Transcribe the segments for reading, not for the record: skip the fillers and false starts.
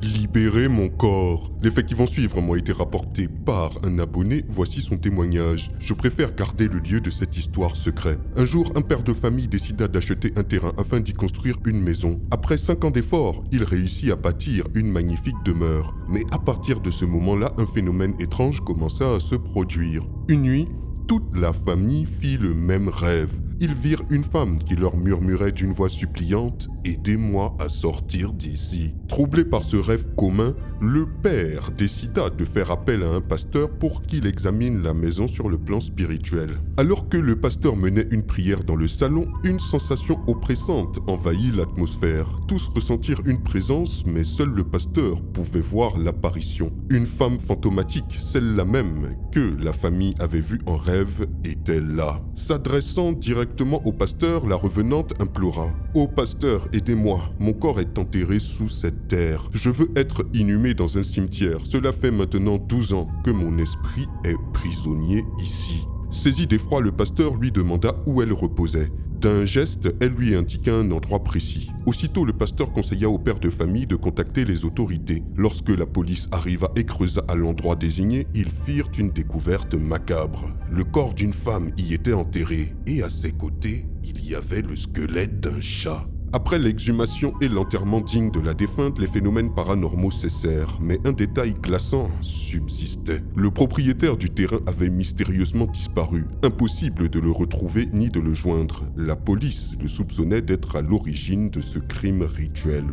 Libérez mon corps. Les faits qui vont suivre m'ont été rapportés par un abonné. Voici son témoignage. Je préfère garder le lieu de cette histoire secret. Un jour, un père de famille décida d'acheter un terrain afin d'y construire une maison. Après 5 ans d'efforts, il réussit à bâtir une magnifique demeure. Mais à partir de ce moment-là, un phénomène étrange commença à se produire. Une nuit, toute la famille fit le même rêve. Ils virent une femme qui leur murmurait d'une voix suppliante « Aidez-moi à sortir d'ici ». Troublé par ce rêve commun, le père décida de faire appel à un pasteur pour qu'il examine la maison sur le plan spirituel. Alors que le pasteur menait une prière dans le salon, une sensation oppressante envahit l'atmosphère. Tous ressentirent une présence, mais seul le pasteur pouvait voir l'apparition. Une femme fantomatique, celle-là même que la famille avait vue en rêve, était là. S'adressant directement au pasteur, la revenante implora « Ô pasteur, aidez-moi, mon corps est enterré sous cette terre. Je veux être inhumé dans un cimetière. Cela fait maintenant 12 ans que mon esprit est prisonnier ici. » Saisi d'effroi, le pasteur lui demanda où elle reposait. D'un geste, elle lui indiqua un endroit précis. Aussitôt, le pasteur conseilla au père de famille de contacter les autorités. Lorsque la police arriva et creusa à l'endroit désigné, ils firent une découverte macabre. Le corps d'une femme y était enterré et à ses côtés, il y avait le squelette d'un chat. Après l'exhumation et l'enterrement digne de la défunte, les phénomènes paranormaux cessèrent, mais un détail glaçant subsistait. Le propriétaire du terrain avait mystérieusement disparu. Impossible de le retrouver ni de le joindre. La police le soupçonnait d'être à l'origine de ce crime rituel.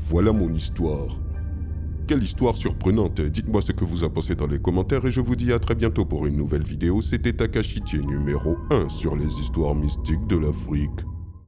Voilà mon histoire. Quelle histoire surprenante! Dites-moi ce que vous en pensez dans les commentaires et je vous dis à très bientôt pour une nouvelle vidéo. C'était Takashi numéro 1 sur les histoires mystiques de l'Afrique.